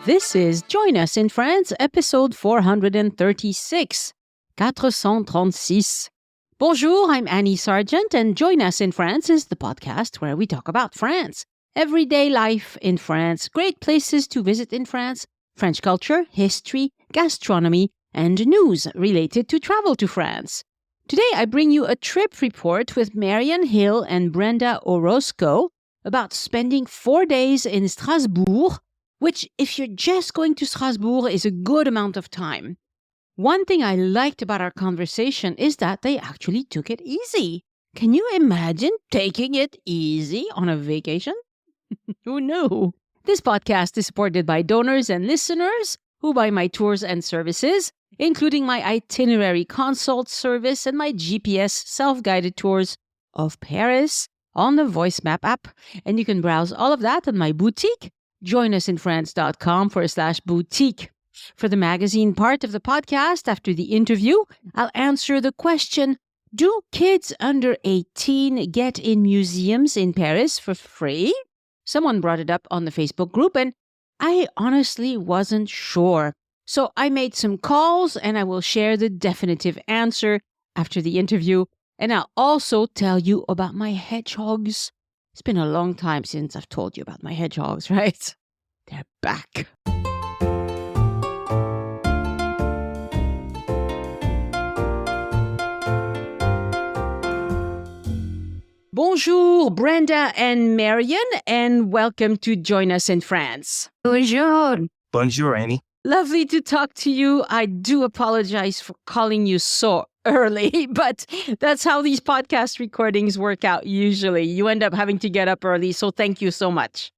This is Join Us in France, episode 436. 436. Bonjour, I'm Annie Sargent, and Join Us in France is the podcast where we talk about France, everyday life in France, great places to visit in France, French culture, history, gastronomy, and news related to travel to France. Today, I bring you a trip report with Marion Hill and Brenda Orozco about spending 4 days in Strasbourg, which, if you're just going to Strasbourg, is a good amount of time. One thing I liked about our conversation is that they actually took it easy. Can you imagine taking it easy on a vacation? Who knew? This podcast is supported by donors and listeners who buy my tours and services, including my itinerary consult service and my GPS self-guided tours of Paris on the Voice Map app. And you can browse all of that on my boutique, joinusinfrance.com/boutique. For the magazine part of the podcast, after the interview, I'll answer the question, do kids under 18 get in museums in Paris for free? Someone brought it up on the Facebook group, and I honestly wasn't sure. So I made some calls, and I will share the definitive answer after the interview. And I'll also tell you about my hedgehogs. It's been a long time since I've told you about my hedgehogs, right? They're back. Bonjour, Brenda and Marion, and welcome to Join Us in France. Bonjour. Bonjour, Annie. Lovely to talk to you. I do apologize for calling you so early, but that's how these podcast recordings work out usually. You end up having to get up early, so thank you so much.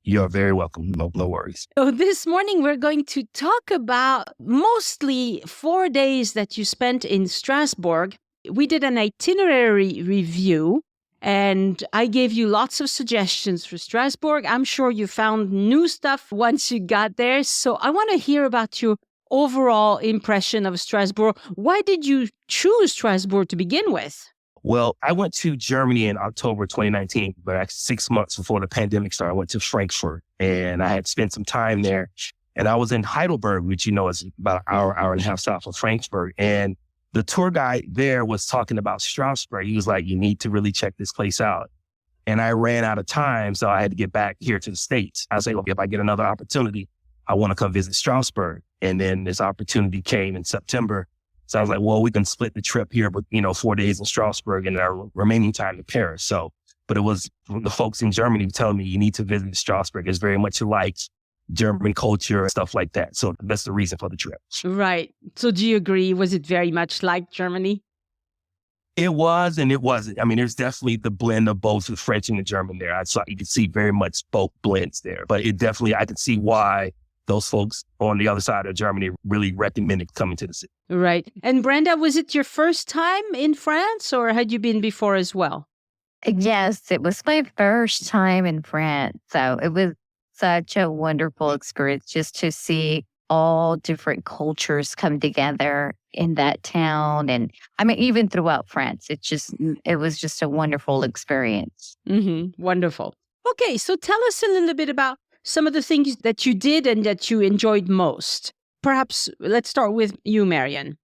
You're very welcome. No worries. So this morning, we're going to talk about mostly 4 days that you spent in Strasbourg. We did an itinerary review, and I gave you lots of suggestions for Strasbourg. I'm sure you found new stuff once you got there. So I want to hear about your overall impression of Strasbourg. Why did you choose Strasbourg to begin with? Well, I went to Germany in October 2019, but 6 months before the pandemic started. I went to Frankfurt, and I had spent some time there. And I was in Heidelberg, which is about an hour and a half south of Frankfurt. And the tour guide there was talking about Strasbourg. He was like, you need to really check this place out. And I ran out of time, so I had to get back here to the States. I was like, if I get another opportunity, I want to come visit Strasbourg. And then this opportunity came in September. So I was like, well, we can split the trip here, but 4 days in Strasbourg and our remaining time in Paris. But it was the folks in Germany telling me you need to visit Strasbourg. It's very much like German culture and stuff like that. So that's the reason for the trip. Right. So do you agree? Was it very much like Germany? It was and it wasn't. I mean, there's definitely the blend of both the French and the German there. I saw you could see very much both blends there. But it definitely, I could see why those folks on the other side of Germany really recommended coming to the city. Right. And Brenda, was it your first time in France, or had you been before as well? Yes, it was my first time in France. So it was such a wonderful experience just to see all different cultures come together in that town. And I mean, even throughout France, it was just a wonderful experience. Mm-hmm. Wonderful. Okay, so tell us a little bit about some of the things that you did and that you enjoyed most. Perhaps let's start with you, Marion.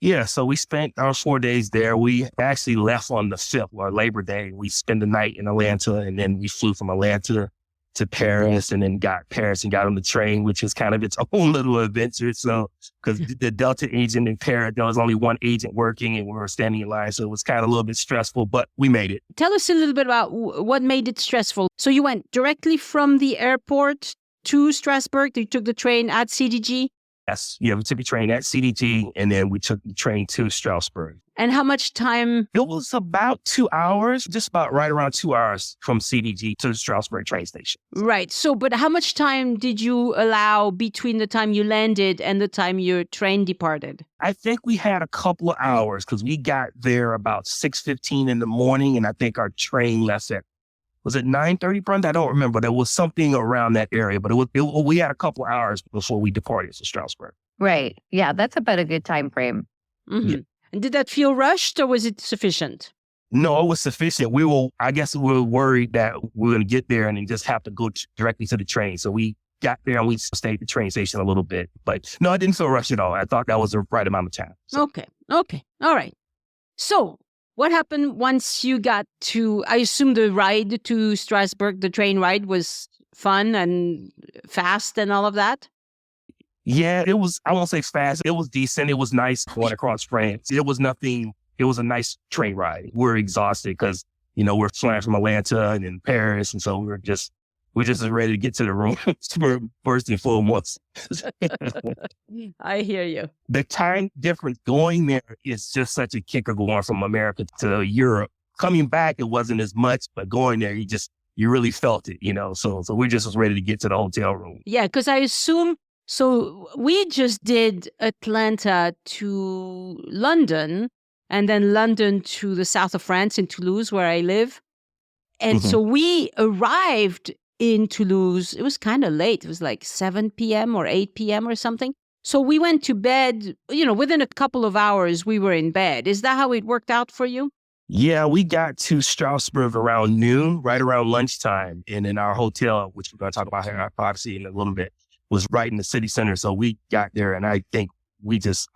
Yeah, so we spent our 4 days there. We actually left on the 5th, or Labor Day. We spent the night in Atlanta, and then we flew from Atlanta to Paris, and then got on the train, which was kind of its own little adventure. So, because the Delta agent in Paris, there was only one agent working, and we were standing in line. So it was kind of a little bit stressful, but we made it. Tell us a little bit about what made it stressful. So you went directly from the airport to Strasbourg. You took the train at CDG? Yes. Yeah, we took the train at CDG, and then we took the train to Strasbourg. And how much time? It was about 2 hours, just about right around 2 hours from CDG to the Strasbourg train station. Right. So, but how much time did you allow between the time you landed and the time your train departed? I think we had a couple of hours because we got there about 6:15 in the morning, and I think our train left at, was it 9:30, Brenda? I don't remember. There was something around that area, but we had a couple of hours before we departed to Strasbourg. Right. Yeah, that's about a good time frame. Mm-hmm. Yeah. And did that feel rushed, or was it sufficient? No, it was sufficient. I guess we were worried that we were going to get there and then just have to go directly to the train. So we got there and we stayed at the train station a little bit. But no, I didn't feel rushed at all. I thought that was the right amount of time. So. Okay. All right. So what happened once you got to, I assume the ride to Strasbourg, the train ride was fun and fast and all of that? Yeah, it was, I won't say fast. It was decent. It was nice going across France. It was a nice train ride. We're exhausted because, we're flying from Atlanta and in Paris. And so we're just ready to get to the room for first and foremost. I hear you. The time difference going there is just such a kicker going from America to Europe. Coming back, it wasn't as much, but going there, you really felt it, So we just was ready to get to the hotel room. Yeah, because I assume, so we just did Atlanta to London and then London to the south of France in Toulouse, where I live. And so we arrived in Toulouse. It was kind of late. It was like 7 p.m. or 8 p.m. or something. So we went to bed, within a couple of hours, we were in bed. Is that how it worked out for you? Yeah, we got to Strasbourg around noon, right around lunchtime. And in our hotel, which we're going to talk about here, obviously, in a little bit, was right in the city center. So we got there and I think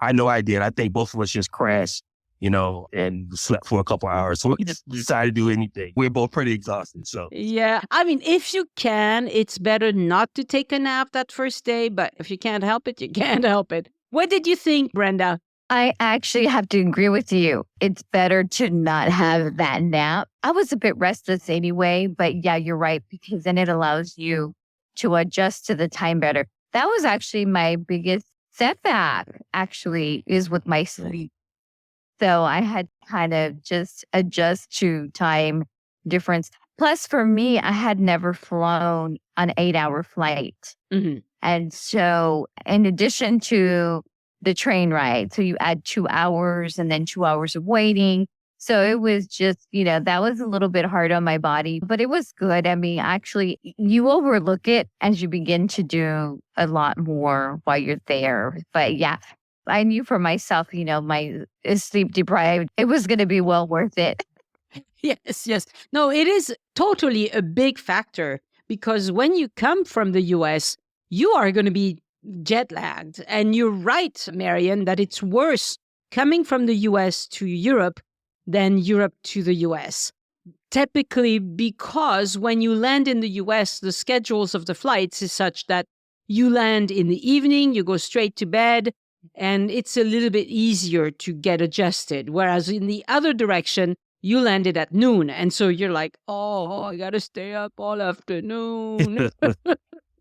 I know I did. I think both of us just crashed, and slept for a couple of hours. So we just decided to do anything. We're both pretty exhausted. So yeah, I mean, if you can, it's better not to take a nap that first day. But if you can't help it, you can't help it. What did you think, Brenda? I actually have to agree with you. It's better to not have that nap. I was a bit restless anyway, but yeah, you're right, because then it allows you to adjust to the time better. That was actually my biggest setback, actually, is with my sleep. So I had kind of just adjust to time difference. Plus, for me, I had never flown an 8-hour flight. Mm-hmm. And so in addition to the train ride, so you add 2 hours and then 2 hours of waiting. So it was just, that was a little bit hard on my body, but it was good. I mean, actually, you overlook it as you begin to do a lot more while you're there. But yeah, I knew for myself, my sleep deprived, it was going to be well worth it. Yes. No, it is totally a big factor because when you come from the US, you are going to be jet lagged. And you're right, Marion, that it's worse coming from the US to Europe than Europe to the US. Typically because when you land in the US, the schedules of the flights is such that you land in the evening, you go straight to bed, and it's a little bit easier to get adjusted. Whereas in the other direction, you landed at noon. And so you're like, oh, I got to stay up all afternoon.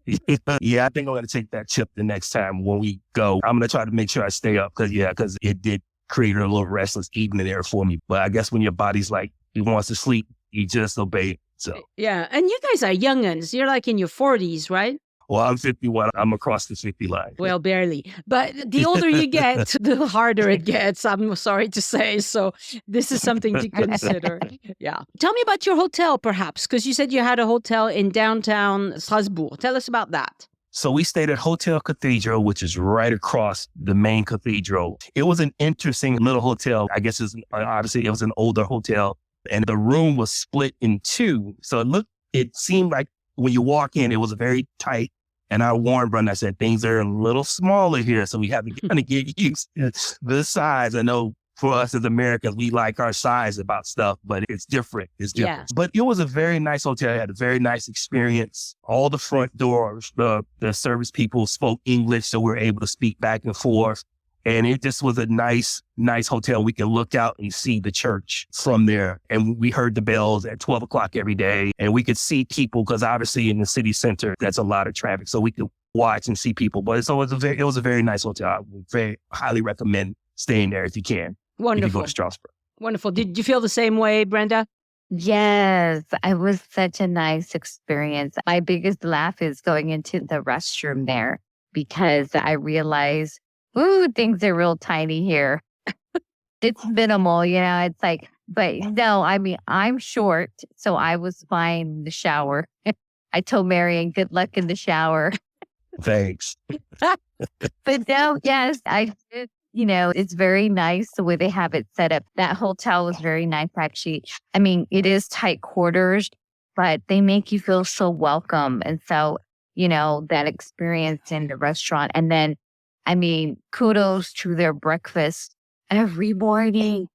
Yeah, I think I'm going to take that tip the next time when we go. I'm going to try to make sure I stay up because it did create a little restless evening there for me. But I guess when your body's like, it wants to sleep, you just obey it. So yeah. And you guys are young'uns. You're like in your 40s, right? Well, I'm 51. I'm across the 50 line. Well, barely. But the older you get, the harder it gets, I'm sorry to say. So this is something to consider. Yeah. Tell me about your hotel, perhaps, because you said you had a hotel in downtown Strasbourg. Tell us about that. So we stayed at Hotel Cathedral, which is right across the main cathedral. It was an interesting little hotel. I guess obviously it was an older hotel, and the room was split in two. So it seemed like when you walk in, it was very tight. And I warned Brenda, I said, things are a little smaller here. So we have to kind of get used to the size. I know for us as Americans, we like our size about stuff, but it's different. It's different. Yeah. But it was a very nice hotel. I had a very nice experience. All the front doors, the service people spoke English, so we were able to speak back and forth. And it just was a nice hotel. We could look out and see the church from there. And we heard the bells at 12 o'clock every day. And we could see people because obviously in the city center, that's a lot of traffic. So we could watch and see people. But it was a very nice hotel. I would very highly recommend staying there if you can. Wonderful. If you go to Strasbourg. Wonderful. Did you feel the same way, Brenda? Yes, it was such a nice experience. My biggest laugh is going into the restroom there because I realized, things are real tiny here. It's minimal, it's like, but no, I mean, I'm short, so I was fine in the shower. I told Marion, good luck in the shower. Thanks. But no, yes, I did. It's very nice the way they have it set up. That hotel was very nice, actually. I mean, it is tight quarters, but they make you feel so welcome. And so, that experience in the restaurant. And then, kudos to their breakfast every morning.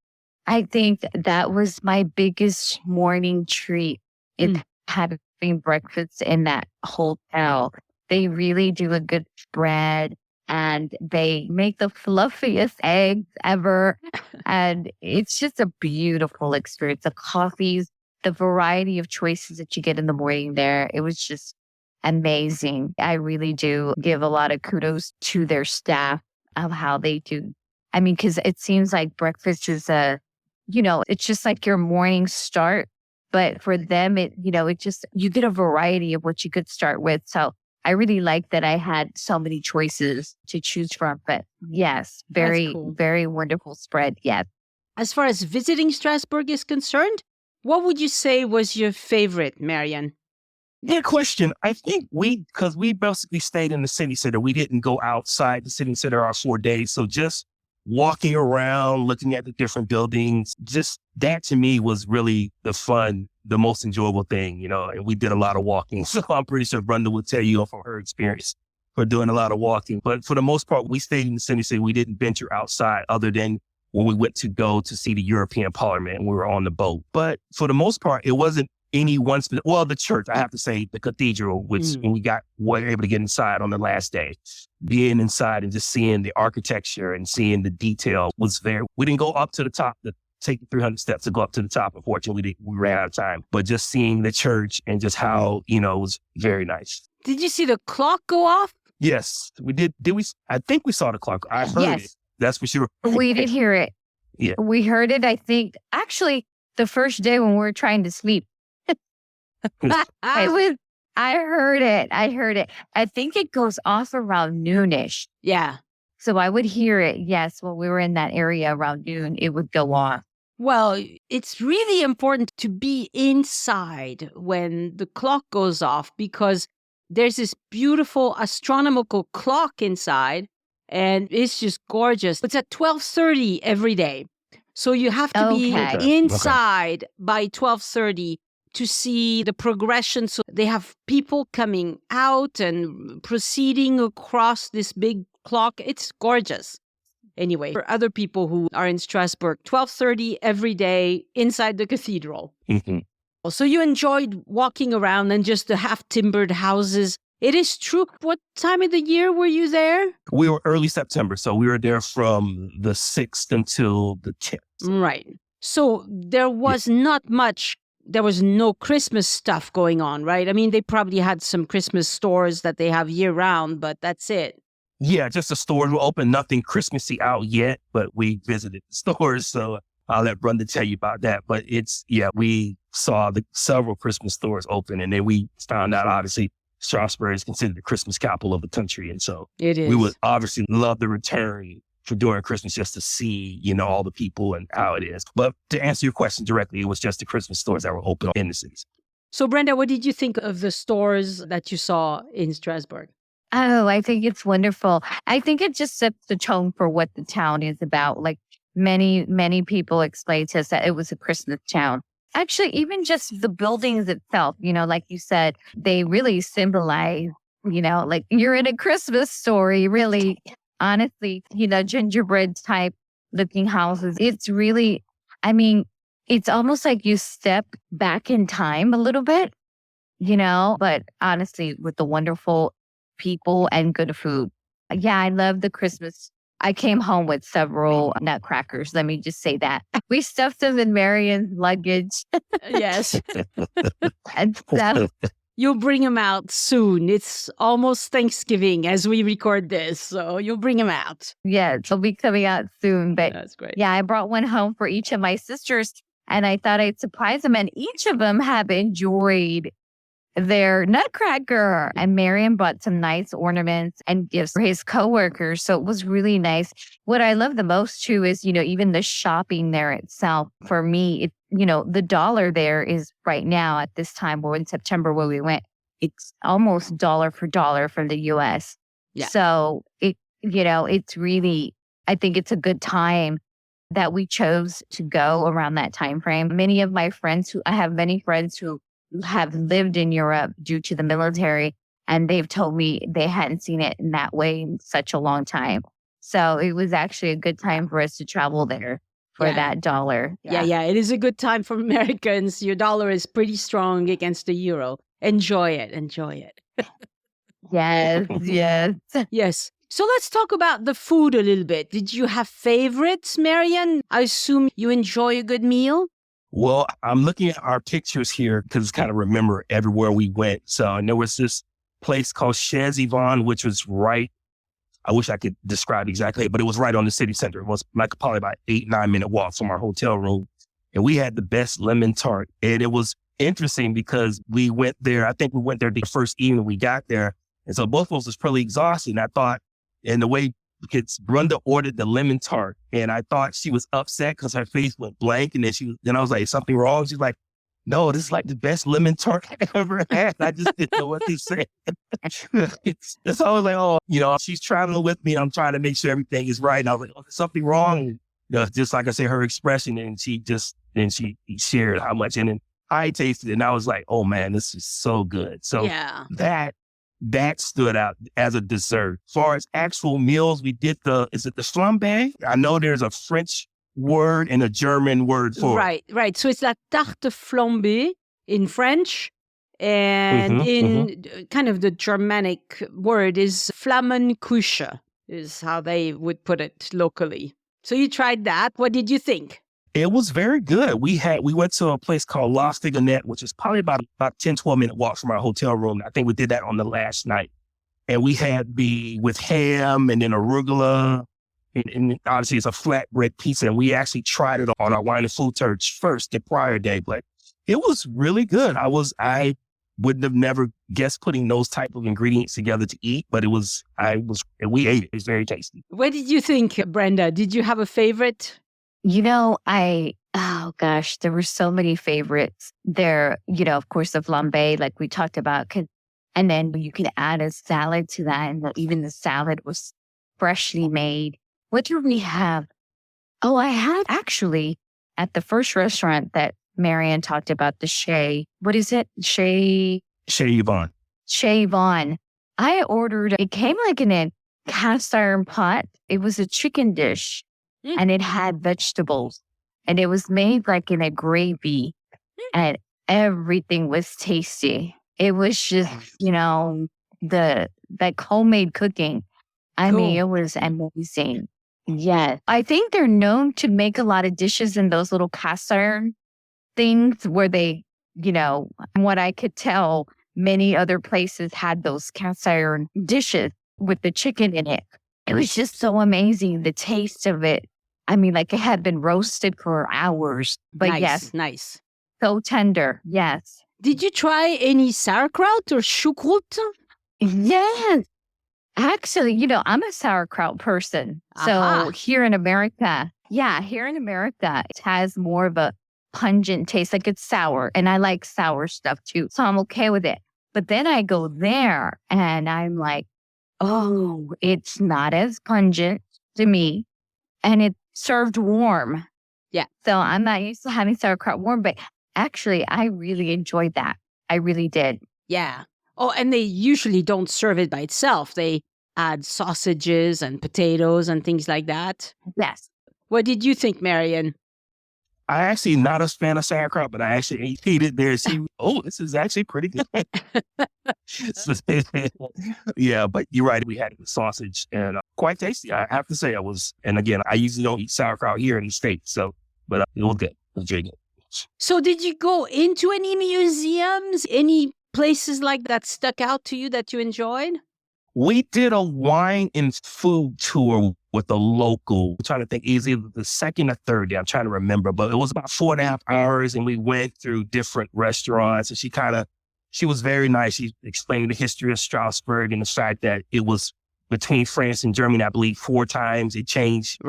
I think that was my biggest morning treat. It's having breakfast in that hotel. They really do a good spread and they make the fluffiest eggs ever. And it's just a beautiful experience. The coffees, the variety of choices that you get in the morning there, it was just amazing. I really do give a lot of kudos to their staff of how they do. Because it seems like breakfast is it's just like your morning start. But for them, you get a variety of what you could start with. So I really like that I had so many choices to choose from. But yes, very, cool. Very wonderful spread. Yes. As far as visiting Strasbourg is concerned, what would you say was your favorite, Marion? Good question. I think because we basically stayed in the city center. We didn't go outside the city center our 4 days. So just walking around, looking at the different buildings, just that to me was really the most enjoyable thing, and we did a lot of walking. So I'm pretty sure Brenda would tell you from her experience for doing a lot of walking. But for the most part, we stayed in the city center. We didn't venture outside other than when we went to go to see the European Parliament and we were on the boat. But for the most part, it wasn't any one specific, the church, I have to say, the cathedral, which when we were able to get inside on the last day, being inside and just seeing the architecture and seeing the detail was we didn't go up to the top, take the 300 steps to go up to the top. Unfortunately, we ran out of time, but just seeing the church and just how, it was very nice. Did you see the clock go off? Yes, we did. Did we? I think we saw the clock. I heard it. That's for sure. We did hear it. Yeah. We heard it, I think, actually, the first day when we were trying to sleep. I heard it. I think it goes off around noonish. Yeah. So I would hear it. Yes. When we were in that area around noon, it would go off. Well, it's really important to be inside when the clock goes off because there's this beautiful astronomical clock inside and it's just gorgeous. It's at 12:30 every day. So you have to be inside by 12:30 to see the progression. So they have people coming out and proceeding across this big clock. It's gorgeous. Anyway, for other people who are in Strasbourg, 12:30 every day inside the cathedral. Mm-hmm. So you enjoyed walking around and just the half-timbered houses. It is true. What time of the year were you there? We were early September, so we were there from the 6th until the 10th. Right. So there was not much. There was no Christmas stuff going on, right? They probably had some Christmas stores that they have year-round, but that's it. Yeah, just the stores were open. Nothing Christmassy out yet, but we visited the stores, so I'll let Brenda tell you about that. But we saw several Christmas stores open, and then we found out, obviously, Strasbourg is considered the Christmas capital of the country, and so it is. We would obviously love the return for during Christmas just to see, all the people and how it is. But to answer your question directly, it was just the Christmas stores that were open in the cities. So, Brenda, what did you think of the stores that you saw in Strasbourg? Oh, I think it's wonderful. I think it just sets the tone for what the town is about. Like many, many people explained to us that it was a Christmas town. Actually, even just the buildings itself, like you said, they really symbolize, like you're in a Christmas story, really. Honestly, gingerbread type looking houses. It's really, it's almost like you step back in time a little bit, but honestly, with the wonderful people and good food. Yeah, I love the Christmas. I came home with several nutcrackers. Let me just say that. We stuffed them in Marion's luggage. Yes. And so, you'll bring them out soon. It's almost Thanksgiving as we record this, so you'll bring them out. Yeah, they'll be coming out soon. But that's great. Yeah, I brought one home for each of my sisters, and I thought I'd surprise them. And each of them have enjoyed their nutcracker. And Marion bought some nice ornaments and gifts for his coworkers. So it was really nice. What I love the most too is, even the shopping there itself. For me, the dollar there is right now at this time, or in September where we went, it's almost dollar for dollar from the US. Yeah. So it's really, I think it's a good time that we chose to go around that time frame. I have many friends who have lived in Europe due to the military, And they've told me they hadn't seen it in that way in such a long time. So it was actually a good time for us to travel there for that dollar. Yeah. It is a good time for Americans. Your dollar is pretty strong against the euro. Enjoy it. Yes. Yes. So let's talk about the food a little bit. Did you have favorites, Marion? I assume you enjoy a good meal? Well, I'm looking at our pictures here because kind of remember everywhere we went. So, and there was this place called Chez Yvonne, which was right. I wish I could describe exactly, but it was right on the city center. It was like probably about 8-9 minute walk from our hotel room. And we had the best lemon tart. And it was interesting because we went there. I think we went there the first evening we got there. And so both of us was pretty exhausted. And I thought, and the way, because Brenda ordered the lemon tart, and I thought she was upset because her face went blank. And then I was like, something wrong? She's like, no, this is like the best lemon tart I ever had. I just didn't know what to say. It's always like, oh, she's traveling with me. I'm trying to make sure everything is right. And I was like, oh, there's something wrong. Just like I said, her expression, and she shared how much. And then I tasted it, and I was like, oh man, this is so good. So that stood out as a dessert. As far as actual meals, we did is it the flambe? I know there's a French word and a German word for it. Right. So it's la tarte flambée in French, and kind of the Germanic word is Flammenkuche, is how they would put it locally. So you tried that. What did you think? It was very good. We went to a place called La Figonette, which is probably about 10, 12 minute walk from our hotel room. I think we did that on the last night. And we had with ham and then arugula. And obviously it's a flatbread pizza. And we actually tried it on our wine and food church first the prior day, but it was really good. I wouldn't have never guessed putting those type of ingredients together to eat, but we ate it. It was very tasty. What did you think, Brenda? Did you have a favorite? Oh gosh, there were so many favorites there. Of course, the flambe, like we talked about, and then you can add a salad to that. And even the salad was freshly made. What do we have? Oh, I had actually at the first restaurant that Marion talked about, the Chez. What is it? Chez Yvonne. Chez Yvonne. I ordered, it came like in a cast iron pot. It was a chicken dish. And it had vegetables, and it was made like in a gravy, and everything was tasty. It was just, that homemade cooking. I mean, it was amazing. Yes. I think they're known to make a lot of dishes in those little cast iron things where they, from what I could tell, many other places had those cast iron dishes with the chicken in it. It was just so amazing, the taste of it. I mean, like it had been roasted for hours. But nice. So tender, yes. Did you try any sauerkraut or Choucroute? Yes. Actually, I'm a sauerkraut person. So here in America, it has more of a pungent taste. Like it's sour, and I like sour stuff too. So I'm okay with it. But then I go there and I'm like, oh, it's not as pungent to me. And it's served warm. Yeah. So I'm not used to having sauerkraut warm, but actually I really enjoyed that. I really did. Yeah. Oh, and they usually don't serve it by itself. They add sausages and potatoes and things like that. Yes. What did you think, Marion? I actually not a fan of sauerkraut, but I actually ate it there. This is actually pretty good. Yeah, but you're right. We had sausage and quite tasty. I have to say and again, I usually don't eat sauerkraut here in the States. But it was good. It was very good. So did you go into any museums, any places like that stuck out to you that you enjoyed? We did a wine and food tour with a local. I'm trying to think, either the second or third day. I'm trying to remember, but it was about 4.5 hours, and we went through different restaurants. And she was very nice. She explained the history of Strasbourg and the fact that it was between France and Germany, I believe, 4 times. It changed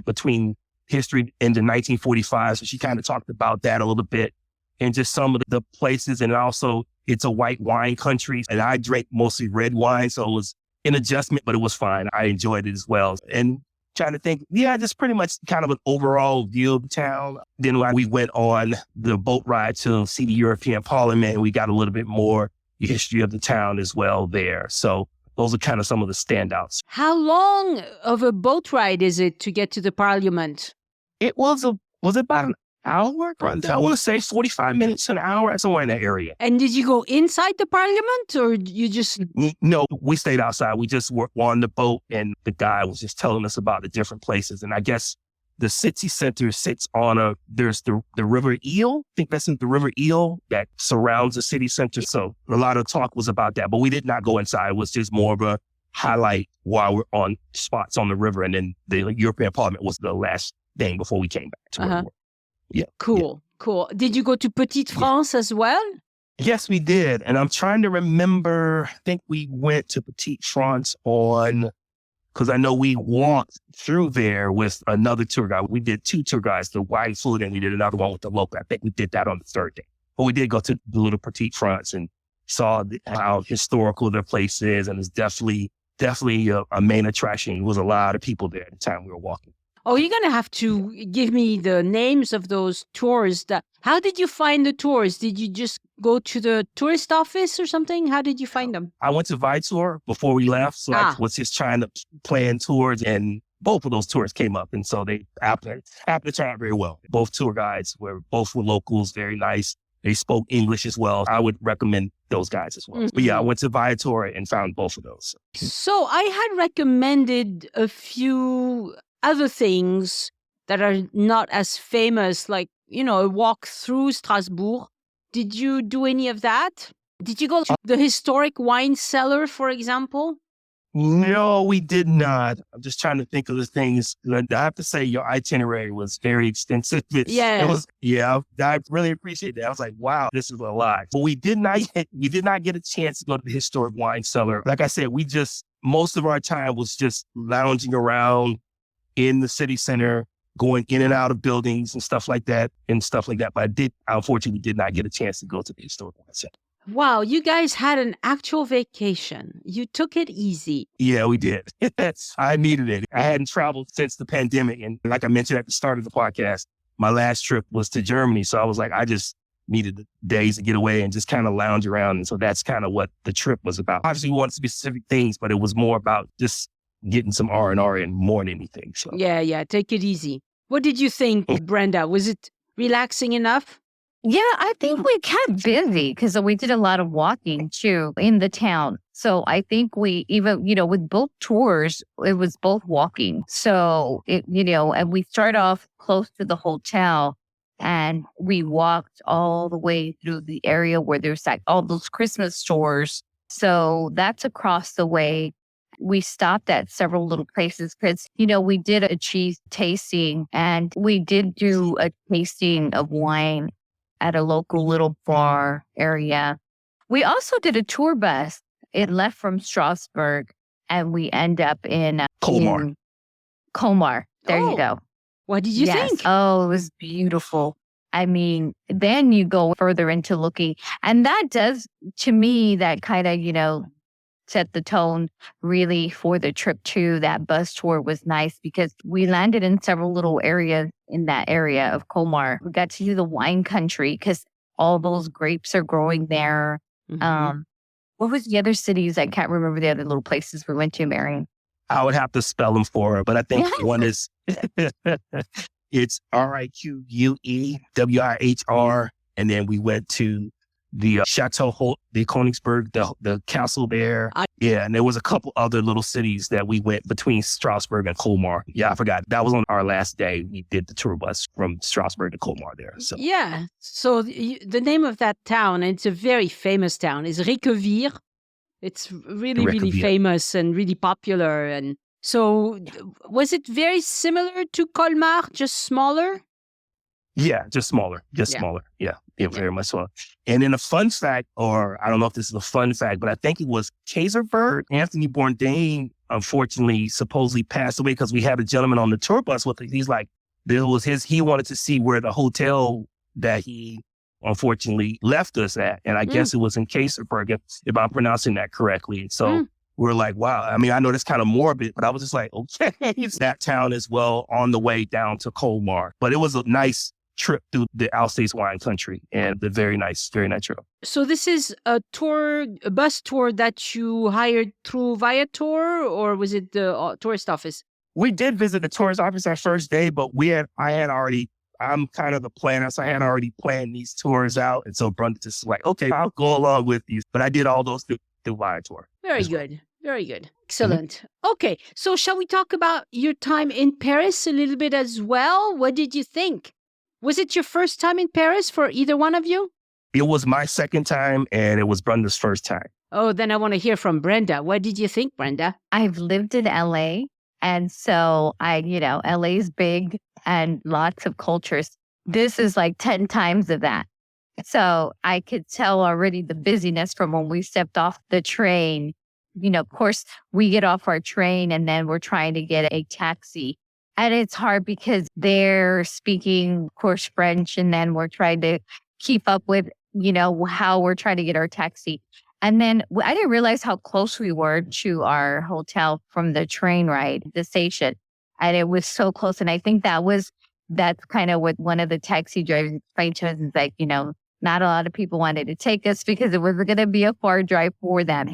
between history into 1945. So she kind of talked about that a little bit, and just some of the places. And also, it's a white wine country, and I drank mostly red wine, so it was an adjustment, but it was fine. I enjoyed it as well. And trying to think, just pretty much kind of an overall view of the town. Then we went on the boat ride to see the European Parliament, and we got a little bit more history of the town as well there. So those are kind of some of the standouts. How long of a boat ride is it to get to the parliament? It was about an hour? I want to say 45 minutes, an hour, somewhere in that area. And did you go inside the parliament or you just... No, we stayed outside. We just were on the boat and the guy was just telling us about the different places. And I guess the city center sits on there's the River Eel. I think that's the River Eel that surrounds the city center. So a lot of talk was about that, but we did not go inside. It was just more of a highlight while we're on spots on the river. And then the European Parliament was the last thing before we came back to where we were. Yeah. Cool. Did you go to Petite France as well? Yes, we did. And I'm trying to remember, I think we went to Petite France because I know we walked through there with another tour guide. We did 2 tour guides, the white food, and we did another one with the local. I think we did that on the 3rd day. But we did go to the little Petite France and saw how historical their place is. And it's definitely a main attraction. There was a lot of people there at the time we were walking. Oh, you're going to have to give me the names of those tours. How did you find the tours? Did you just go to the tourist office or something? How did you find them? I went to Viator before we left. So I was just trying to plan tours and both of those tours came up. And so they happened to turn out very well. Both tour guides were locals, very nice. They spoke English as well. I would recommend those guys as well. Mm-hmm. But yeah, I went to Viator and found both of those. So I had recommended a few other things that are not as famous, like, a walk through Strasbourg. Did you do any of that? Did you go to the historic wine cellar, for example? No, we did not. I'm just trying to think of the things. I have to say your itinerary was very extensive. I really appreciate that. I was like, wow, this is a lot. But we did not get a chance to go to the historic wine cellar. Like I said, most of our time was just lounging around in the city center, going in and out of buildings and stuff like that. But I unfortunately did not get a chance to go to the historic wine center. Wow, you guys had an actual vacation. You took it easy. Yeah, we did. I needed it. I hadn't traveled since the pandemic. And like I mentioned at the start of the podcast, my last trip was to Germany. So I was like, I just needed the days to get away and just kind of lounge around. And so that's kind of what the trip was about. Obviously, we wanted specific things, but it was more about just getting some R&R in more than anything. So. Yeah, take it easy. What did you think, Brenda? Was it relaxing enough? Yeah, I think we kept busy because we did a lot of walking too in the town. So I think we even, with both tours, it was both walking. So, and we start off close to the hotel and we walked all the way through the area where there's like all those Christmas stores. So that's across the way. We stopped at several little places because, we did a cheese tasting and we did do a tasting of wine at a local little bar area. We also did a tour bus. It left from Strasbourg and we end up in Colmar. There you go. What did you think? Oh, it was beautiful. I mean, then you go further into looking. And that does, to me, that kind of, set the tone really for the trip too. That bus tour was nice because we landed in several little areas in that area of Colmar. We got to see the wine country because all those grapes are growing there. Mm-hmm. What was the other cities? I can't remember the other little places we went to, Marion. I would have to spell them for her, but I think one is, it's Riquewir. And then we went to the Chateau de Koningsberg, the castle there. And there was a couple other little cities that we went between Strasbourg and Colmar. Yeah, I forgot. That was on our last day. We did the tour bus from Strasbourg to Colmar there. So. Yeah. So the name of that town, and it's a very famous town, is Riquewir. It's really, really famous and really popular. And so was it very similar to Colmar, just smaller? Yeah, just smaller. Smaller. Yeah, very much so. And then a fun fact, or I don't know if this is a fun fact, but I think it was Kaisersberg. Anthony Bourdain, unfortunately, supposedly passed away because we had a gentleman on the tour bus with us. He's like, he wanted to see where the hotel that he unfortunately left us at. And I guess it was in Kaisersberg, if I'm pronouncing that correctly. So we're like, wow. I mean, I know that's kind of morbid, but I was just like, okay, it's that town as well on the way down to Colmar. But it was a nice trip through the Alsace wine country, and the very nice trip. So this is a bus tour that you hired through Viator, or was it the tourist office? We did visit the tourist office our first day, but I'm kind of the planner, so I had already planned these tours out. And so Brenda just like, okay, I'll go along with these. But I did all those through Viator. Very good. Very good. Excellent. Mm-hmm. Okay. So shall we talk about your time in Paris a little bit as well? What did you think? Was it your first time in Paris for either one of you? It was my second time, and it was Brenda's first time. Oh, then I want to hear from Brenda. What did you think, Brenda? I've lived in LA. And so LA's big and lots of cultures. This is like 10 times of that. So I could tell already the busyness from when we stepped off the train. Of course, we get off our train and then we're trying to get a taxi. And it's hard because they're speaking, of course, French. And then we're trying to keep up with, how we're trying to get our taxi. And then I didn't realize how close we were to our hotel from the train ride, the station. And it was so close. And I think that's kind of what one of the taxi drivers explained to us is like, not a lot of people wanted to take us because it was going to be a far drive for them.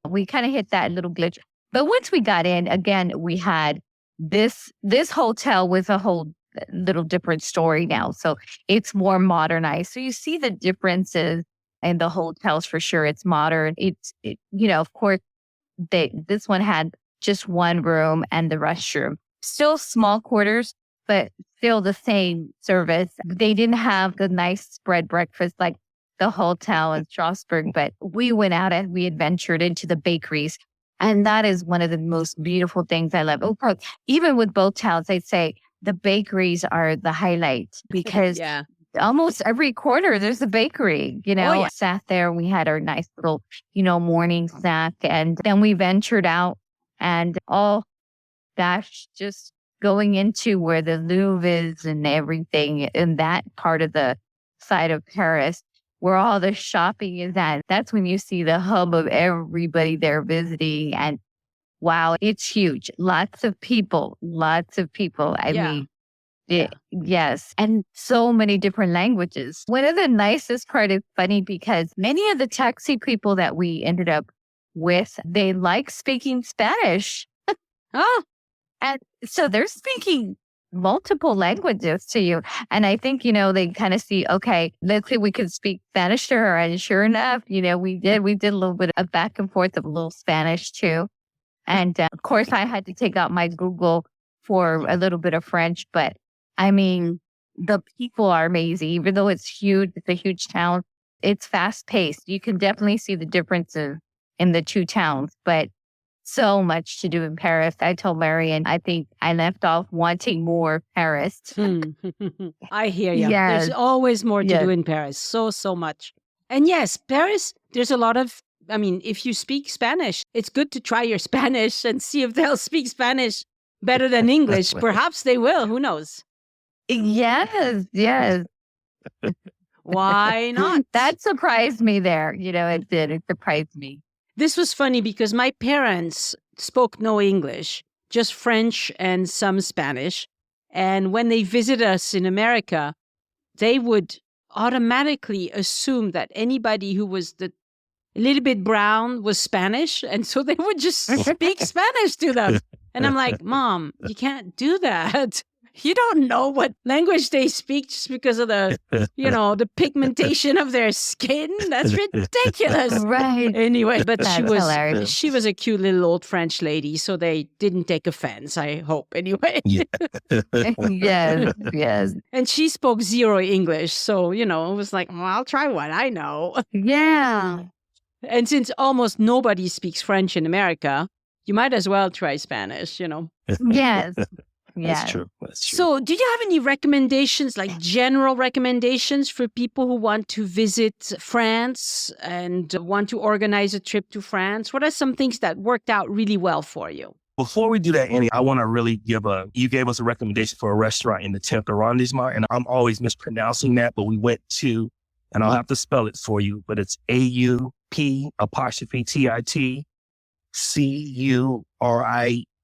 We kind of hit that little glitch. But once we got in, again, we had this hotel with a whole little different story now. So it's more modernized. So you see the differences in the hotels for sure. It's modern. Of course, this one had just one room and the restroom. Still small quarters, but still the same service. They didn't have the nice spread breakfast like the hotel in Strasbourg, but we went out and we adventured into the bakeries. And that is one of the most beautiful things I love. Even with both towns, I'd say the bakeries are the highlight because almost every corner there's a bakery, Sat there, we had our nice little, morning snack. And then we ventured out and just going into where the Louvre is and everything in that part of the side of Paris, where all the shopping is at. That's when you see the hub of everybody there visiting. And wow, it's huge. Lots of people. I mean, yes. And so many different languages. One of the nicest part is funny because many of the taxi people that we ended up with, they like speaking Spanish. Oh, and so they're speaking multiple languages to you. And I think, they kind of see, okay, let's see, we could speak Spanish to her. And sure enough, we did a little bit of back and forth of a little Spanish too. And of course, I had to take out my Google for a little bit of French. But I mean, the people are amazing. Even though it's huge, it's a huge town. It's fast paced. You can definitely see the differences in the two towns. But so much to do in Paris. I told Marion, I think I left off wanting more Paris. I hear you. Yes. There's always more to do in Paris. So much. And yes, Paris, there's a lot of, if you speak Spanish, it's good to try your Spanish and see if they'll speak Spanish better than English. Perhaps they will. Who knows? Yes. Why not? That surprised me there. It did. It surprised me. This was funny because my parents spoke no English, just French and some Spanish. And when they visited us in America, they would automatically assume that anybody who was a little bit brown was Spanish. And so they would just speak Spanish to them. And I'm like, Mom, you can't do that. You don't know what language they speak just because of the, the pigmentation of their skin. That's ridiculous. Right. Anyway, but That's hilarious. she was a cute little old French lady, so they didn't take offense, I hope, anyway. Yes. And she spoke zero English, so, it was like, well, I'll try what I know. Yeah. And since almost nobody speaks French in America, you might as well try Spanish, Yes. That's true. So do you have any recommendations, like general recommendations for people who want to visit France and want to organize a trip to France? What are some things that worked out really well for you? Before we do that, Annie, I want to really you gave us a recommendation for a restaurant in the 10th arrondissement, and I'm always mispronouncing that, but we went to, and I'll have to spell it for you, but it's AUP''TITCURIEUX.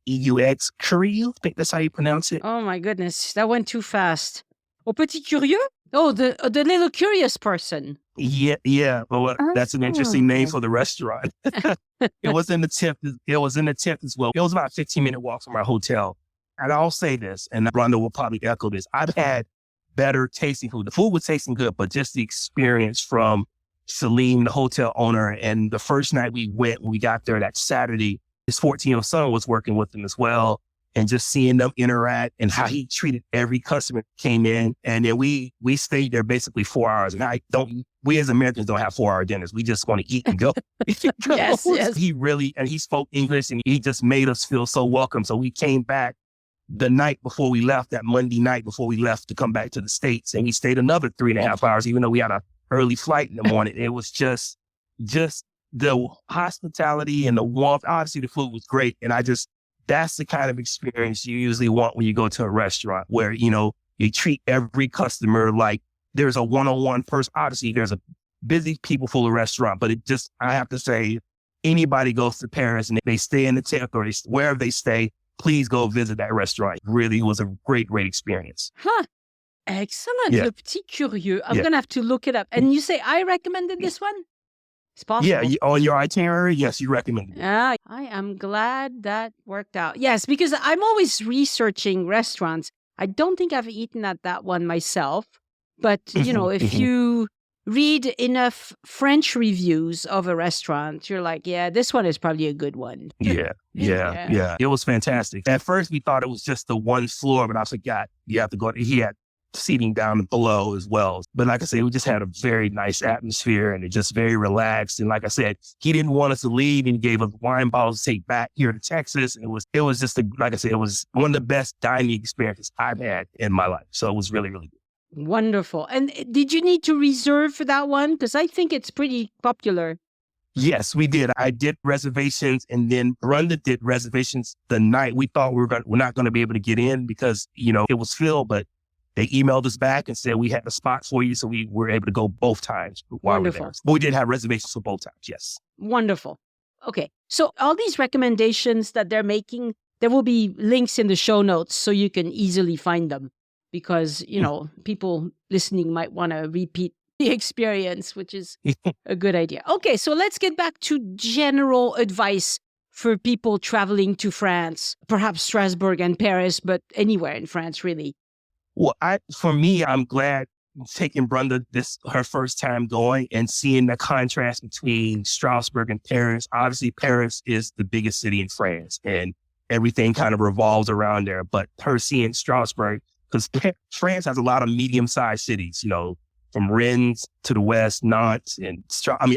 Curieux? I think that's how you pronounce it. Oh my goodness, that went too fast. Au petit curieux? Oh, the little curious person. Yeah. Well, that's an interesting name for the restaurant. It was in the 10th. It was in the 10th as well. It was about a 15-minute walk from our hotel. And I'll say this, and Brenda will probably echo this. I've had better tasting food. The food was tasting good, but just the experience from Celine, the hotel owner, and the first night we went, when we got there that Saturday, his 14-year-old son was working with him as well. And just seeing them interact and how he treated every customer that came in. And then we stayed there basically 4 hours. And we as Americans don't have 4-hour dinners. We just want to eat and go. Yes. He spoke English and he just made us feel so welcome. So we came back the night before we left, that Monday night before we left to come back to the States. And we stayed another 3.5 hours, even though we had an early flight in the morning. It was just the hospitality and the warmth. Obviously the food was great. And that's the kind of experience you usually want when you go to a restaurant where, you treat every customer like there's a one-on-one person. Obviously, there's a busy, people-full restaurant, but I have to say, anybody goes to Paris and they stay in the tent or wherever they stay, please go visit that restaurant. It really was a great, great experience. Huh. Excellent. Yeah. Le Petit Curieux. I'm going to have to look it up. And you say I recommended this one? It's possible. Yeah, on your itinerary, yes, you recommend it. I am glad that worked out. Yes, because I'm always researching restaurants. I don't think I've eaten at that one myself. But, if you read enough French reviews of a restaurant, you're like, yeah, this one is probably a good one. Yeah. It was fantastic. At first, we thought it was just the one floor, but I forgot you have to go. He had seating down below as well. But like I said, we just had a very nice atmosphere and it just very relaxed. And like I said, he didn't want us to leave and he gave us wine bottles to take back here to Texas. And it was just, like I said, it was one of the best dining experiences I've had in my life. So it was really, really good. Wonderful. And did you need to reserve for that one? Because I think it's pretty popular. Yes, we did. I did reservations and then Brenda did reservations the night we thought we're not going to be able to get in because, it was filled, but they emailed us back and said we had a spot for you, so we were able to go both times while we were there. But we did have reservations for both times, yes. Wonderful. Okay, so all these recommendations that they're making, there will be links in the show notes so you can easily find them because, people listening might want to repeat the experience, which is a good idea. Okay, so let's get back to general advice for people traveling to France, perhaps Strasbourg and Paris, but anywhere in France, really. Well, for me, I'm glad taking Brenda her first time going and seeing the contrast between Strasbourg and Paris. Obviously, Paris is the biggest city in France and everything kind of revolves around there. But her seeing Strasbourg, because France has a lot of medium-sized cities, from Rennes to the west, Nantes, and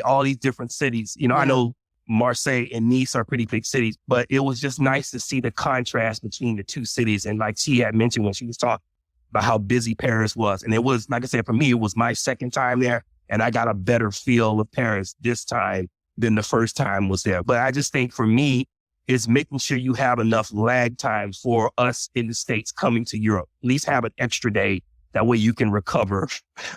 all these different cities. I know Marseille and Nice are pretty big cities, but it was just nice to see the contrast between the two cities. And like she had mentioned when she was talking about how busy Paris was. And it was, like I said, for me, it was my second time there and I got a better feel of Paris this time than the first time was there. But I just think for me, it's making sure you have enough lag time for us in the States coming to Europe. At least have an extra day. That way you can recover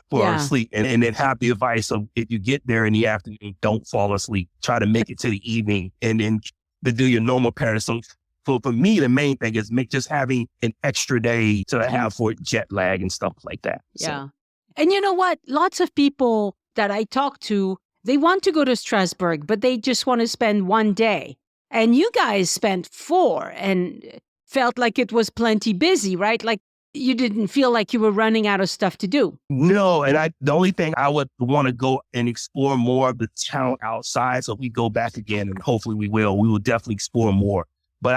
for sleep and then have the advice of if you get there in the afternoon, don't fall asleep. Try to make it to the evening and then to do your normal Paris. So for me, the main thing is just having an extra day to have for jet lag and stuff like that. Yeah. So. And you know what? Lots of people that I talk to, they want to go to Strasbourg, but they just want to spend one day. And you guys spent 4 and felt like it was plenty busy, right? Like you didn't feel like you were running out of stuff to do. No. And the only thing I would want to go and explore more of the town outside. So if we go back again, and hopefully we will definitely explore more. But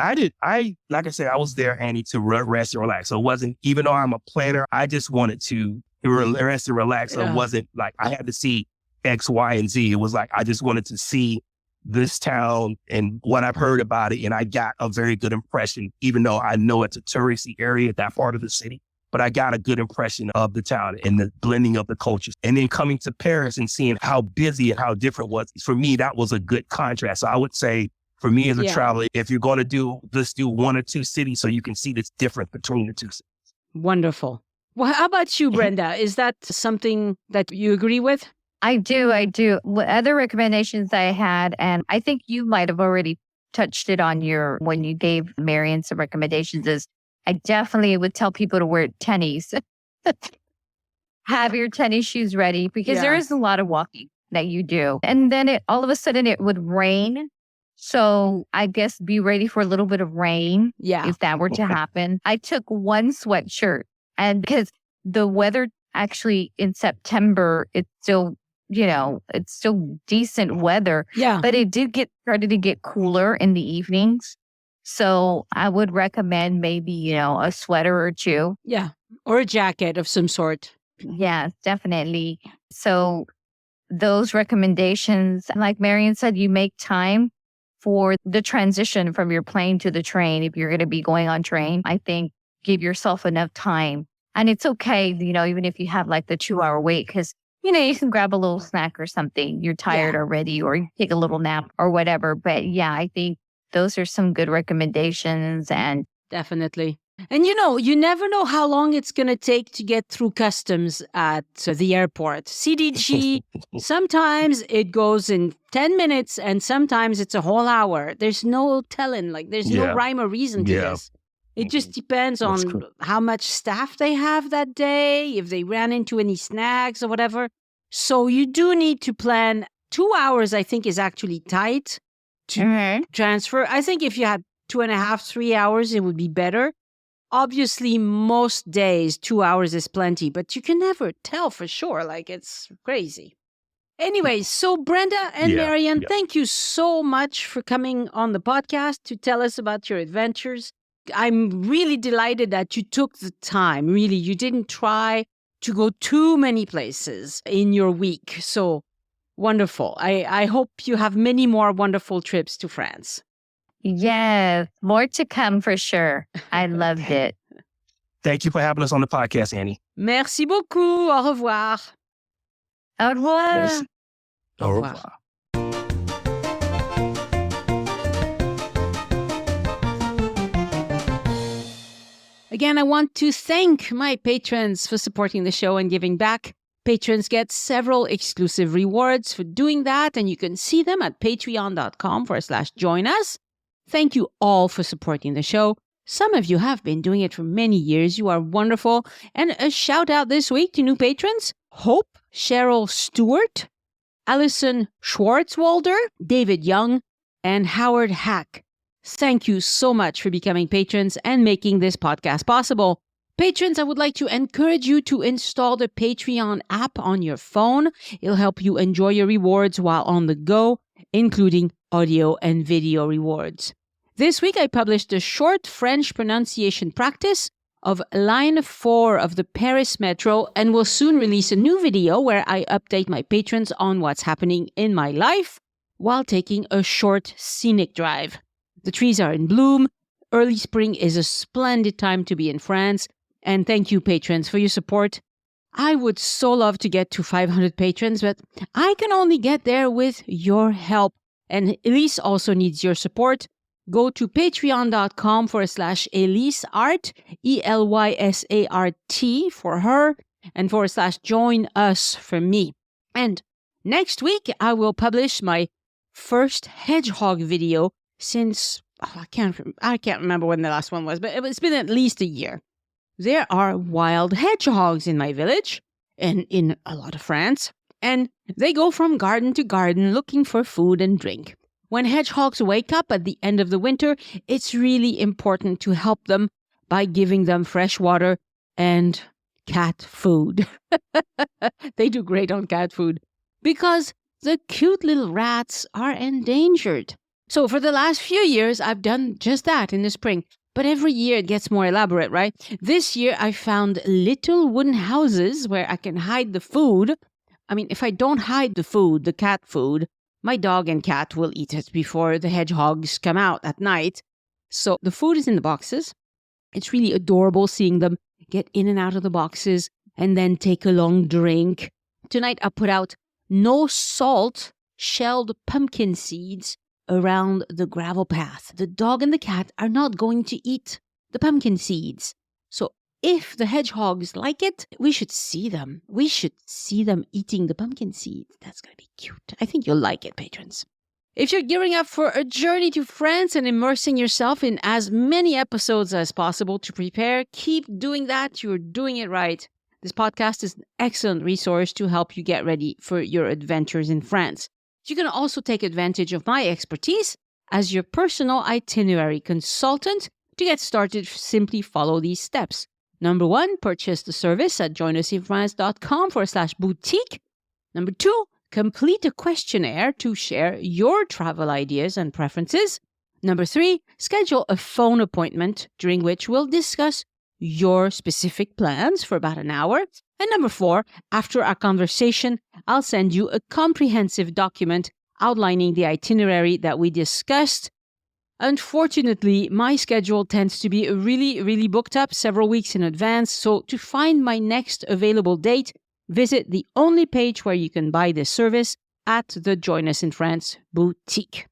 like I said, I was there, Annie, to rest and relax. So it wasn't, even though I'm a planner, I just wanted to rest and relax. So it wasn't like I had to see X, Y, and Z. It was like, I just wanted to see this town and what I've heard about it. And I got a very good impression, even though I know it's a touristy area, that part of the city. But I got a good impression of the town and the blending of the cultures. And then coming to Paris and seeing how busy and how different it was, for me, that was a good contrast. So I would say, for me as a traveler, if you're going to let's do 1 or 2 cities so you can see the difference between the 2 cities. Wonderful. Well, how about you, Brenda? Is that something that you agree with? I do. Other recommendations I had, and I think you might have already touched it on when you gave Marion some recommendations, is I definitely would tell people to wear tennies. have your tennis shoes ready because there Yeah. is a lot of walking that you do. And then all of a sudden it would rain. So I guess be ready for a little bit of rain Yeah. if that were to happen. I took one sweatshirt and because the weather actually in September, it's still, it's still decent weather, Yeah. but it started to get cooler in the evenings. So I would recommend maybe, a sweater or two. Yeah. Or a jacket of some sort. Yeah, definitely. So those recommendations, like Marion said, you make time for the transition from your plane to the train. If you're going to be going on train, I think give yourself enough time. And it's okay, even if you have like the 2-hour wait, because, you can grab a little snack or something. You're tired already, or you take a little nap or whatever. But yeah, I think those are some good recommendations. And Definitely. And you never know how long it's going to take to get through customs at the airport. CDG, sometimes it goes in 10 minutes and sometimes it's a whole hour. There's no telling, there's no rhyme or reason to this. It just depends on how much staff they have that day, if they ran into any snags or whatever. So you do need to plan. 2 hours, I think, is actually tight to transfer. I think if you had 2.5, 3 hours, it would be better. Obviously, most days, 2 hours is plenty, but you can never tell for sure. It's crazy. Anyway, so Brenda and Marion, thank you so much for coming on the podcast to tell us about your adventures. I'm really delighted that you took the time. Really, you didn't try to go too many places in your week. So wonderful. I hope you have many more wonderful trips to France. yes, more to come for sure. I loved it. Thank you for having us on the podcast, Annie. Merci beaucoup. Au revoir. Au revoir. Yes. Au revoir. Again, I want to thank my patrons for supporting the show and giving back. Patrons get several exclusive rewards for doing that, and you can see them at patreon.com/join us. Thank you all for supporting the show. Some of you have been doing it for many years. You are wonderful. And a shout out this week to new patrons: Hope, Cheryl Stewart, Allison Schwartzwalder, David Young, and Howard Hack. Thank you so much for becoming patrons and making this podcast possible. Patrons, I would like to encourage you to install the Patreon app on your phone. It'll help you enjoy your rewards while on the go, including audio and video rewards. This week, I published a short French pronunciation practice of Line 4 of the Paris Metro and will soon release a new video where I update my patrons on what's happening in my life while taking a short scenic drive. The trees are in bloom. Early spring is a splendid time to be in France. And thank you, patrons, for your support. I would so love to get to 500 patrons, but I can only get there with your help. And Elise also needs your support. Go to patreon.com/EliseArt, ELYSART for her, and /join us for me. And next week, I will publish my first hedgehog video since, I can't remember when the last one was, but it's been at least a year. There are wild hedgehogs in my village and in a lot of France, and they go from garden to garden looking for food and drink. When hedgehogs wake up at the end of the winter, it's really important to help them by giving them fresh water and cat food. They do great on cat food because the cute little rats are endangered. So for the last few years, I've done just that in the spring. But every year it gets more elaborate, right? This year I found little wooden houses where I can hide the food. I mean, if I don't hide the food, the cat food, my dog and cat will eat it before the hedgehogs come out at night. So the food is in the boxes. It's really adorable seeing them get in and out of the boxes and then take a long drink. Tonight I put out no salt shelled pumpkin seeds around the gravel path. The dog and the cat are not going to eat the pumpkin seeds. So if the hedgehogs like it, we should see them. We should see them eating the pumpkin seeds. That's going to be cute. I think you'll like it, patrons. If you're gearing up for a journey to France and immersing yourself in as many episodes as possible to prepare, keep doing that. You're doing it right. This podcast is an excellent resource to help you get ready for your adventures in France. You can also take advantage of my expertise as your personal itinerary consultant. To get started, simply follow these steps. Number 1, purchase the service at joinusinfrance.com/boutique. Number 2, complete a questionnaire to share your travel ideas and preferences. Number 3, schedule a phone appointment during which we'll discuss your specific plans for about an hour. And number 4, after our conversation, I'll send you a comprehensive document outlining the itinerary that we discussed. Unfortunately, my schedule tends to be really booked up several weeks in advance. So to find my next available date, visit the only page where you can buy this service at the Join Us in France boutique.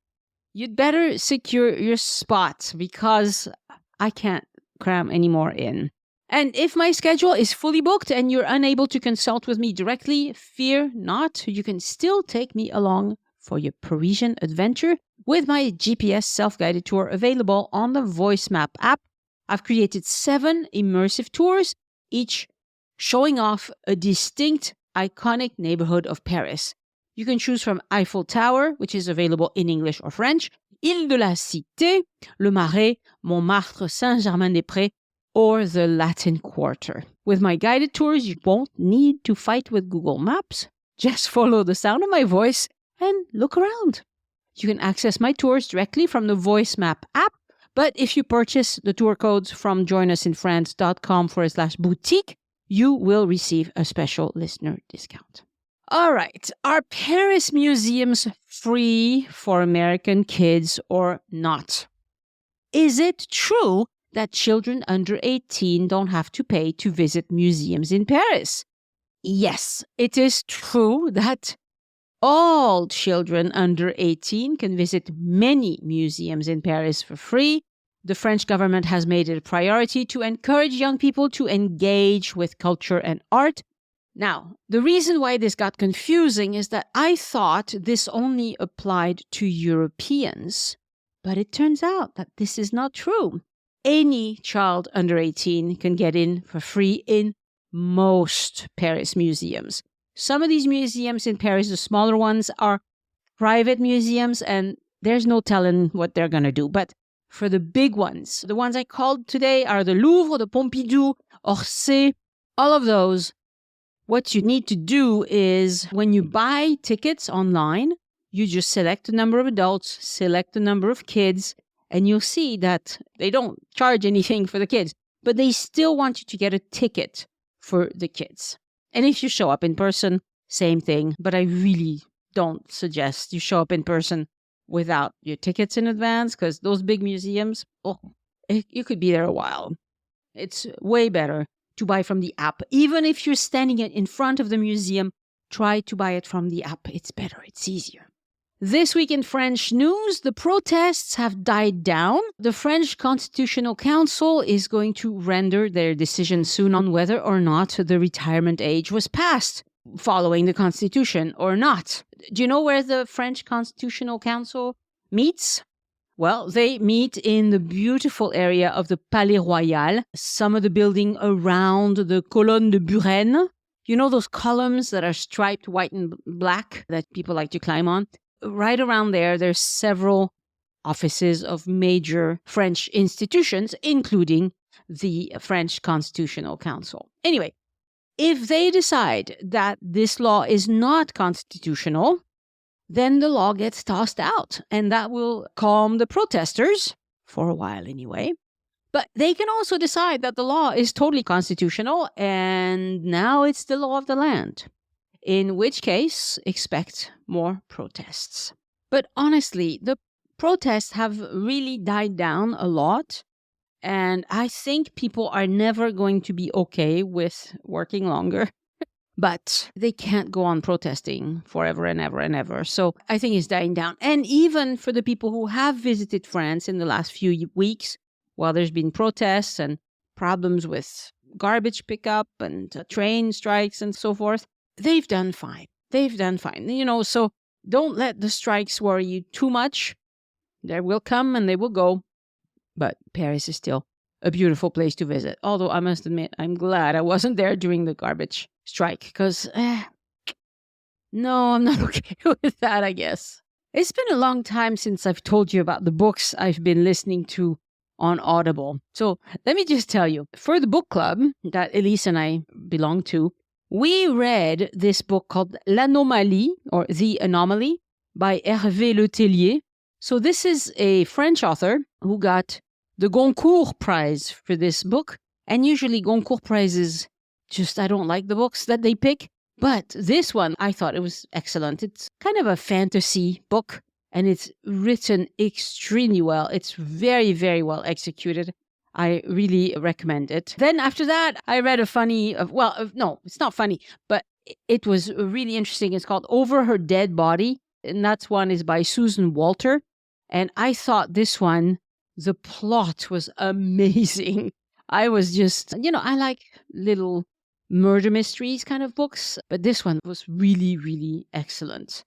You'd better secure your spot because I can't cram any more in. And if my schedule is fully booked and you're unable to consult with me directly, fear not. You can still take me along for your Parisian adventure with my GPS self-guided tour available on the Voice Map app. I've created 7 immersive tours, each showing off a distinct, iconic neighborhood of Paris. You can choose from Eiffel Tower, which is available in English or French, Ile de la Cité, Le Marais, Montmartre, Saint-Germain-des-Prés, or the Latin Quarter. With my guided tours, you won't need to fight with Google Maps. Just follow the sound of my voice and look around. You can access my tours directly from the Voice Map app, but if you purchase the tour codes from joinusinfrance.com/boutique, you will receive a special listener discount. All right, are Paris museums free for American kids or not? Is it true that children under 18 don't have to pay to visit museums in Paris? Yes, it is true that all children under 18 can visit many museums in Paris for free. The French government has made it a priority to encourage young people to engage with culture and art. Now, the reason why this got confusing is that I thought this only applied to Europeans, but it turns out that this is not true. Any child under 18 can get in for free in most Paris museums. Some of these museums in Paris, the smaller ones, are private museums, and there's no telling what they're going to do. But for the big ones, the ones I called today are the Louvre, the Pompidou, Orsay, all of those. What you need to do is when you buy tickets online, you just select the number of adults, select the number of kids, and you'll see that they don't charge anything for the kids, but they still want you to get a ticket for the kids. And if you show up in person, same thing, but I really don't suggest you show up in person without your tickets in advance, because those big museums, you could be there a while. It's way better to buy from the app. Even if you're standing in front of the museum, try to buy it from the app. It's better. It's easier. This week in French news, the protests have died down. The French Constitutional Council is going to render their decision soon on whether or not the retirement age was passed following the Constitution or not. Do you know where the French Constitutional Council meets? Well, they meet in the beautiful area of the Palais Royal, some of the building around the Colonne de Buren. You know those columns that are striped white and black that people like to climb on? Right around there, there's several offices of major French institutions, including the French Constitutional Council. Anyway, if they decide that this law is not constitutional, then the law gets tossed out, and that will calm the protesters, for a while anyway. But they can also decide that the law is totally constitutional, and now it's the law of the land, in which case, expect more protests. But honestly, the protests have really died down a lot, and I think people are never going to be okay with working longer. But they can't go on protesting forever and ever and ever. So I think it's dying down. And even for the people who have visited France in the last few weeks, while there's been protests and problems with garbage pickup and train strikes and so forth, they've done fine. They've done fine. So don't let the strikes worry you too much. They will come and they will go. But Paris is still a beautiful place to visit. Although I must admit, I'm glad I wasn't there during the garbage strike because, no, I'm not okay with that, I guess. It's been a long time since I've told you about the books I've been listening to on Audible. So let me just tell you, for the book club that Elise and I belong to, we read this book called L'Anomalie, or The Anomaly, by Hervé Letellier. So this is a French author who got the Goncourt Prize for this book. And usually Goncourt Prizes, I don't like the books that they pick. But this one, I thought it was excellent. It's kind of a fantasy book, and it's written extremely well. It's very, very well executed. I really recommend it. Then after that, I read a funny, no, it's not funny, but it was really interesting. It's called Over Her Dead Body, and that one is by Susan Walter. And I thought this one, the plot was amazing. I was just, I like little murder mysteries kind of books, but this one was really, really excellent.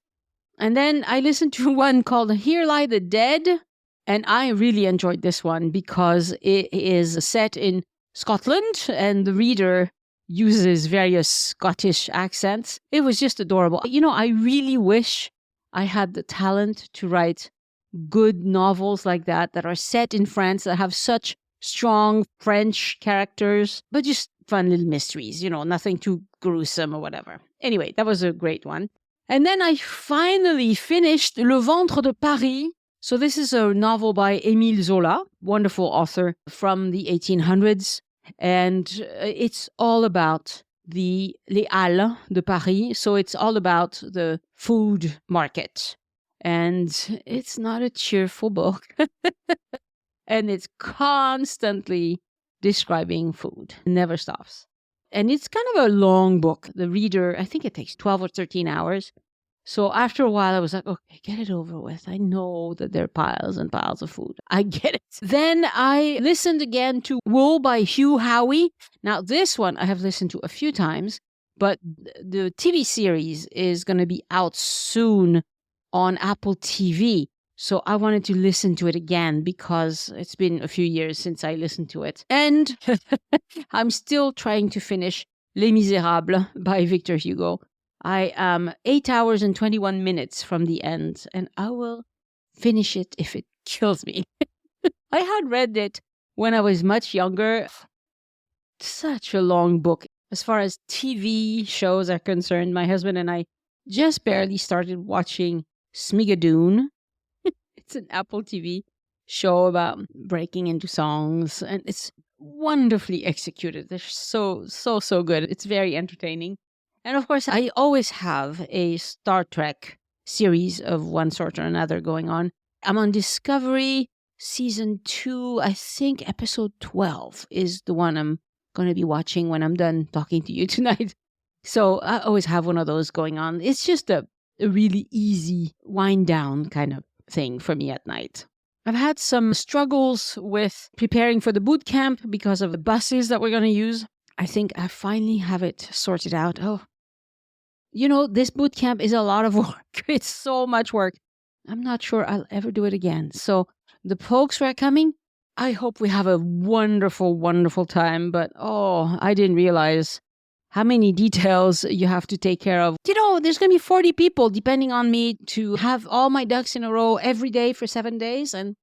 And then I listened to one called Here Lie the Dead, and I really enjoyed this one because it is set in Scotland and the reader uses various Scottish accents. It was just adorable. I really wish I had the talent to write good novels like that are set in France, that have such strong French characters, but just fun little mysteries, nothing too gruesome or whatever. Anyway, that was a great one. And then I finally finished Le Ventre de Paris. So this is a novel by Émile Zola, wonderful author from the 1800s. And it's all about les Halles de Paris. So it's all about the food market. And it's not a cheerful book. And it's constantly describing food. It never stops. And it's kind of a long book. The reader, I think it takes 12 or 13 hours. So after a while, I was like, okay, get it over with. I know that there are piles and piles of food. I get it. Then I listened again to Wool by Hugh Howey. Now, this one I have listened to a few times, but the TV series is going to be out soon on Apple TV. So I wanted to listen to it again because it's been a few years since I listened to it. And I'm still trying to finish Les Misérables by Victor Hugo. I am 8 hours and 21 minutes from the end, and I will finish it if it kills me. I had read it when I was much younger. Such a long book. As far as TV shows are concerned, my husband and I just barely started watching Smigadoon. It's an Apple TV show about breaking into songs, and it's wonderfully executed. They're so good. It's very entertaining. And of course, I always have a Star Trek series of one sort or another going on. I'm on Discovery Season 2. I think episode 12 is the one I'm going to be watching when I'm done talking to you tonight. So I always have one of those going on. It's just a really easy wind down kind of thing for me at night. I've had some struggles with preparing for the boot camp because of the buses that we're going to use. I think I finally have it sorted out. This boot camp is a lot of work. It's so much work. I'm not sure I'll ever do it again. So the folks who are coming, I hope we have a wonderful, wonderful time. But I didn't realize how many details you have to take care of. There's going to be 40 people depending on me to have all my ducks in a row every day for 7 days. And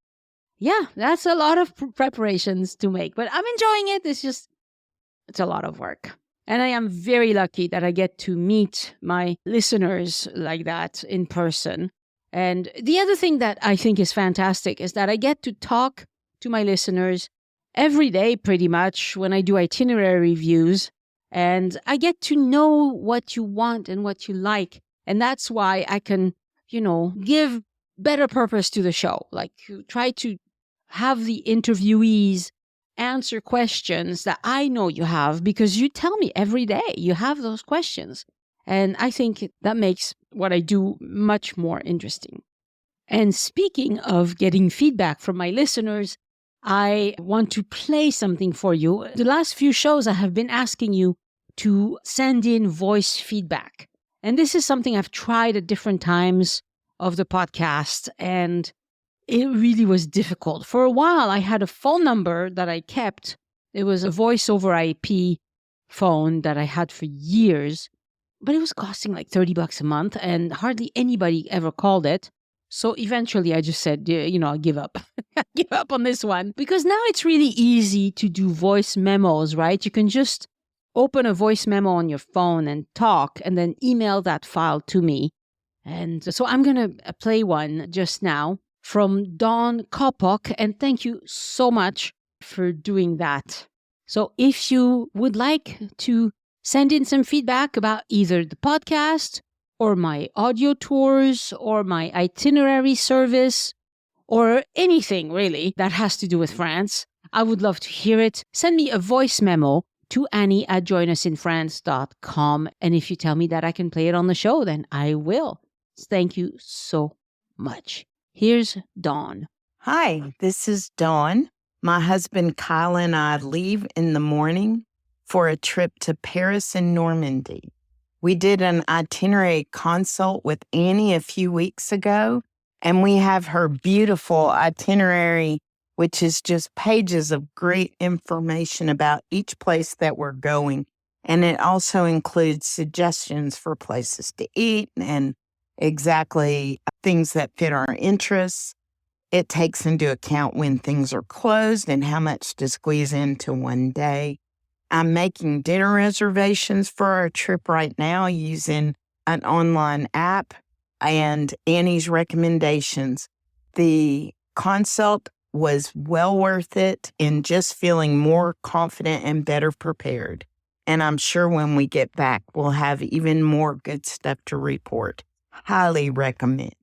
yeah, that's a lot of preparations to make. But I'm enjoying it. It's a lot of work. And I am very lucky that I get to meet my listeners like that in person. And the other thing that I think is fantastic is that I get to talk to my listeners every day pretty much when I do itinerary reviews. And I get to know what you want and what you like. And that's why I can, give better purpose to the show. Like try to have the interviewees answer questions that I know you have because you tell me every day you have those questions. And I think that makes what I do much more interesting. And speaking of getting feedback from my listeners, I want to play something for you. The last few shows I have been asking you to send in voice feedback. And this is something I've tried at different times of the podcast. And it really was difficult. For a while, I had a phone number that I kept. It was a voice over IP phone that I had for years, but it was costing like $30 a month and hardly anybody ever called it. So eventually I just said, I'll give up. I give up on this one because now it's really easy to do voice memos, right? You can just open a voice memo on your phone and talk and then email that file to me. And so I'm going to play one just now from Dawn Kopok, and thank you so much for doing that. So if you would like to send in some feedback about either the podcast or my audio tours or my itinerary service or anything really that has to do with France, I would love to hear it. Send me a voice memo to Annie@joinusinfrance.com. And if you tell me that I can play it on the show, then I will. Thank you so much. Here's Dawn. Hi, this is Dawn. My husband Kyle and I leave in the morning for a trip to Paris and Normandy. We did an itinerary consult with Annie a few weeks ago, and we have her beautiful itinerary, which is just pages of great information about each place that we're going. And it also includes suggestions for places to eat and exactly things that fit our interests. It takes into account when things are closed and how much to squeeze into one day. I'm making dinner reservations for our trip right now using an online app and Annie's recommendations. The consult was well worth it in just feeling more confident and better prepared. And I'm sure when we get back, we'll have even more good stuff to report. Highly recommend.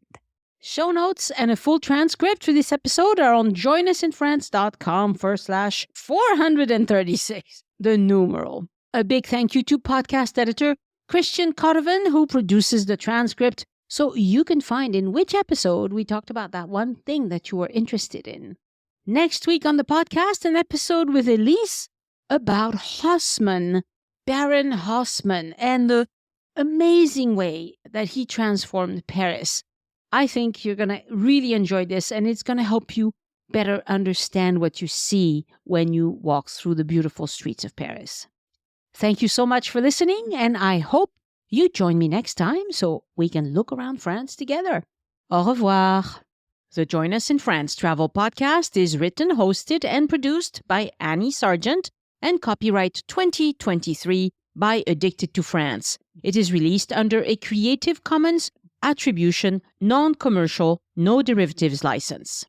Show notes and a full transcript for this episode are on joinusinfrance.com/436, the numeral. A big thank you to podcast editor Christian Cottovan, who produces the transcript, so you can find in which episode we talked about that one thing that you were interested in. Next week on the podcast, an episode with Elise about Haussmann, Baron Haussmann, and the amazing way that he transformed Paris. I think you're going to really enjoy this, and it's going to help you better understand what you see when you walk through the beautiful streets of Paris. Thank you so much for listening, and I hope you join me next time so we can look around France together. Au revoir. The Join Us in France Travel Podcast is written, hosted, and produced by Annie Sargent and copyright 2023 by Addicted to France. It is released under a Creative Commons Attribution, Non-Commercial, No Derivatives license.